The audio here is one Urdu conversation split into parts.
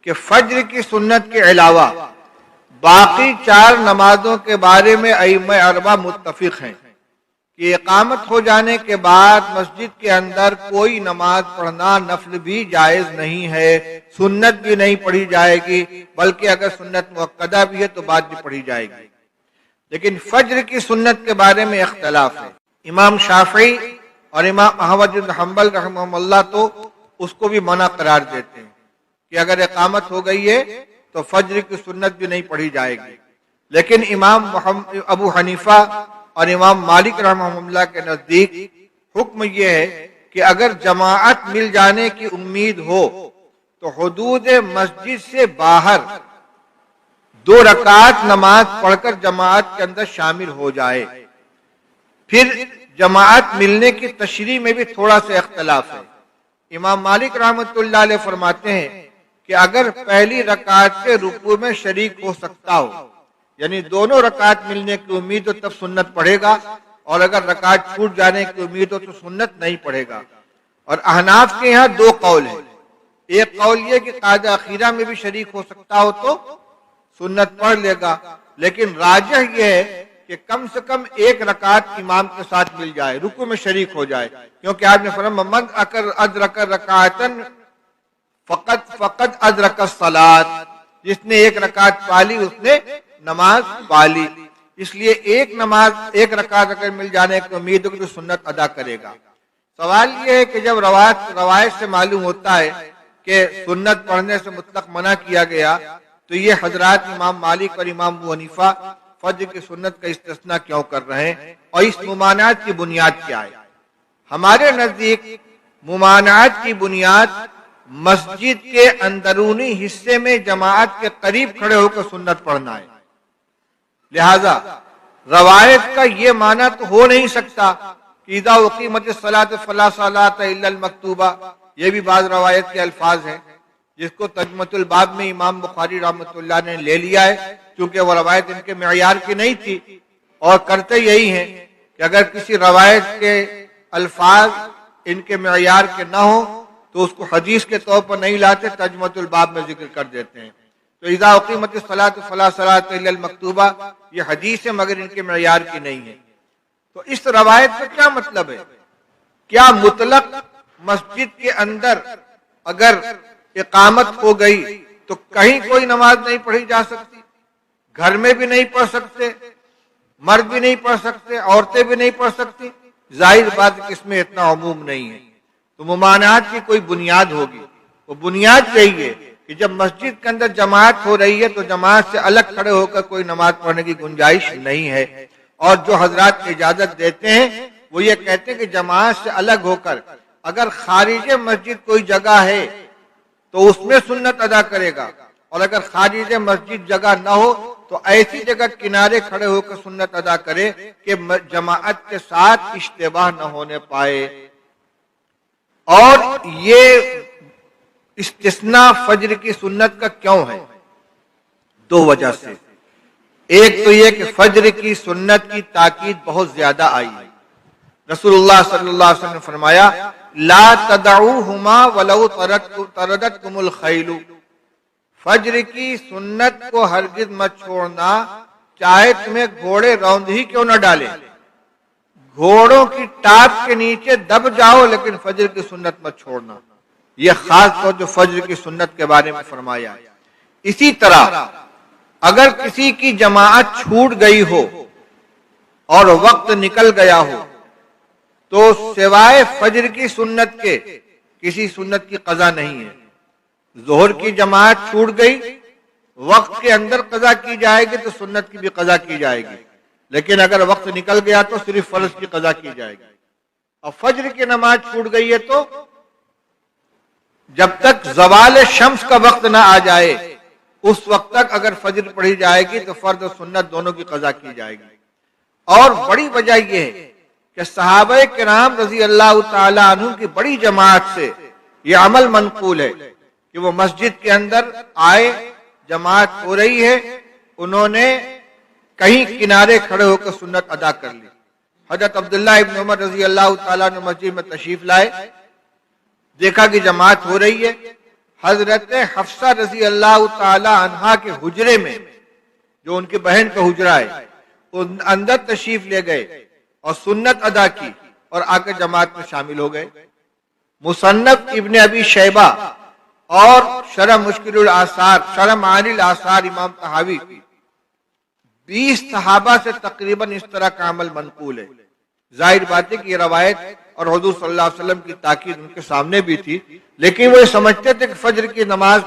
کہ فجر کی سنت کے علاوہ باقی 4 نمازوں کے بارے میں ائمہ اربعہ متفق ہیں کہ اقامت ہو جانے کے بعد مسجد کے اندر کوئی نماز پڑھنا نفل بھی جائز نہیں ہے، سنت بھی نہیں پڑھی جائے گی، بلکہ اگر سنت مؤکدہ بھی ہے تو بعد بھی پڑھی جائے گی۔ لیکن فجر کی سنت کے بارے میں اختلاف ہے۔ امام شافعی اور امام احمد بن حنبل رحمہم اللہ تو اس کو بھی منع قرار دیتے ہیں کہ اگر اقامت ہو گئی ہے تو فجر کی سنت بھی نہیں پڑھی جائے گی۔ لیکن امام ابو حنیفہ اور امام مالک رحمہ اللہ کے نزدیک حکم یہ ہے کہ اگر جماعت مل جانے کی امید ہو تو حدود مسجد سے باہر 2 رکعت نماز پڑھ کر جماعت کے اندر شامل ہو جائے۔ پھر جماعت ملنے کی تشریح میں بھی تھوڑا سا اختلاف ہے۔ امام مالک رحمۃ اللہ علیہ فرماتے ہیں کہ اگر پہلی رکعت کے رکوع میں شریک ہو سکتا ہو، یعنی دونوں رکعت ملنے کی امید ہو تب سنت پڑھے گا، اور اگر رکعت چھوٹ جانے کی امید ہو تو سنت نہیں پڑھے گا۔ اور احناف کے یہاں 2 قول ہیں۔ ایک قول یہ کہ قاعدہ اخیرہ میں بھی شریک ہو سکتا ہو تو سنت پڑھ لے گا، لیکن راجح یہ ہے کہ کم سے کم 1 رکعت امام کے ساتھ مل جائے، رکوع میں شریک ہو جائے، کیونکہ آپ نے فرمایا من ادرک رکعتن فقط ادرک الصلاۃ، جس نے 1 رکعت پالی اس نے نماز پالی۔ اس لیے 1 رکعت اگر مل جانے کی امید ہو تو سنت ادا کرے گا۔ سوال یہ ہے کہ جب روایت سے معلوم ہوتا ہے کہ سنت پڑھنے سے مطلق منع کیا گیا تو یہ حضرات امام مالک اور امام ابو حنیفہ فجر کی سنت کا استثناء کیوں کر رہے ہیں، اور اس ممانعت کی بنیاد کیا ہے؟ ہمارے نزدیک ممانعت کی بنیاد مسجد کے اندرونی حصے میں جماعت کے قریب کھڑے ہو کر سنت پڑھنا ہے۔ لہذا روایت کا یہ معنی تو ہو نہیں سکتا کہ اذا اقیمت الصلاۃ فلا صلاۃ الا المکتوبہ، یہ بھی بعض روایت کے الفاظ ہیں جس کو ترجمۃ الباب میں امام بخاری رحمۃ اللہ نے لے لیا ہے، چونکہ وہ روایت ان کے معیار کی نہیں تھی، اور کرتے یہی ہیں کہ اگر کسی روایت کے الفاظ ان کے معیار کے نہ ہوں تو اس کو حدیث کے طور پر نہیں لاتے، ترجمۃ الباب میں ذکر کر دیتے ہیں۔ تو اذا اقیمت الصلاۃ فلا صلاۃ الا المکتوبہ یہ حدیث ہے مگر ان کے معیار کی نہیں ہے۔ تو اس روایت کا کیا مطلب ہے؟ کیا مطلق مسجد کے اندر اگر اقامت ہو گئی تو کہیں کوئی نماز نہیں پڑھی جا سکتی؟ گھر میں بھی نہیں پڑھ سکتے، مرد بھی نہیں پڑھ سکتے، عورتیں بھی نہیں پڑھ سکتی؟ ظاہر بات کہ اس میں اتنا عموم نہیں ہے۔ تو ممانعات کی کوئی بنیاد ہوگی، وہ بنیاد یہی ہے کہ جب مسجد کے اندر جماعت ہو رہی ہے تو جماعت سے الگ کھڑے ہو کر کوئی نماز پڑھنے کی گنجائش نہیں ہے، اور جو حضرات اجازت دیتے ہیں وہ یہ کہتے ہیں کہ جماعت سے الگ ہو کر اگر خارج مسجد کوئی جگہ ہے تو اس میں سنت ادا کرے گا، اور اگر خارج مسجد جگہ نہ ہو تو ایسی جگہ کنارے کھڑے ہو کر سنت ادا کرے کہ جماعت کے ساتھ اشتباہ نہ ہونے پائے۔ اور یہ استثناء فجر کی سنت کا کیوں ہے؟ 2 وجہ سے۔ ایک تو یہ کہ فجر کی سنت کی تاکید بہت زیادہ آئی ہے۔ رسول اللہ صلی اللہ علیہ وسلم نے فرمایا لا تدعوہما ولو طردتکم الخیل، فجر کی سنت کو ہرگز مت چھوڑنا چاہے تمہیں گھوڑے روند ہی کیوں نہ ڈالے، گھوڑوں کی ٹاپ کے نیچے دب جاؤ لیکن فجر کی سنت مت چھوڑنا۔ یہ خاص طور جو فجر کی سنت کے بارے میں فرمایا ہے۔ اسی طرح اگر کسی کی جماعت چھوٹ گئی ہو اور وقت نکل گیا ہو تو سوائے فجر کی سنت کے کسی سنت کی قضا نہیں ہے۔ ظہر کی جماعت چھوٹ گئی، وقت کے اندر قضا کی جائے گی تو سنت کی بھی قضا کی جائے گی، لیکن اگر وقت نکل گیا تو صرف فرض کی قضا کی جائے گی۔ اور فجر کی نماز چھوٹ گئی ہے تو جب تک زوال شمس کا وقت نہ آ جائے اس وقت تک اگر فجر پڑھی جائے گی تو فرض و سنت دونوں کی قضا کی جائے گی۔ اور بڑی وجہ یہ ہے کہ صحابہ کرام رضی اللہ تعالی عنہ کی بڑی جماعت سے یہ عمل منقول ہے کہ وہ مسجد کے اندر آئے، جماعت ہو رہی ہے، انہوں نے کہیں کنارے کھڑے ہو کر سنت ادا کر لی۔ حضرت عبداللہ ابن عمر رضی اللہ تعالیٰ عنہ مسجد میں تشریف لائے، دیکھا کہ جماعت ہو رہی ہے، حضرت حفصہ رضی اللہ تعالی عنہا کے حجرے میں، جو ان کی بہن کا حجرہ ہے، ان اندر تشریف لے گئے اور سنت ادا کی اور آ کر جماعت میں شامل ہو گئے۔ مصنف ابن ابی شیبہ اور شرح مشکل الآثار، شرح معانی الآثار امام طحاوی کی 20 صحابہ سے تقریباً اس طرح کا عمل منقول ہے۔ ظاہر بات ہے کہ یہ روایت اور حضور صلی اللہ علیہ وسلم کی تاکید ان کے سامنے بھی تھی، لیکن وہ یہ سمجھتے تھے کہ فجر کی نماز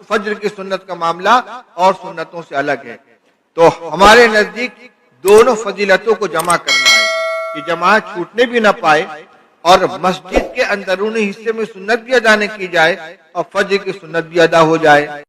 فجر کی سنت کا معاملہ اور سنتوں سے الگ ہے۔ تو ہمارے نزدیک دونوں فضیلتوں کو جمع کرنا ہے کہ جماعت چھوٹنے بھی نہ پائے اور مسجد کے اندرونی حصے میں سنت بھی ادا نہیں کی جائے اور فجر کی سنت بھی ادا ہو جائے۔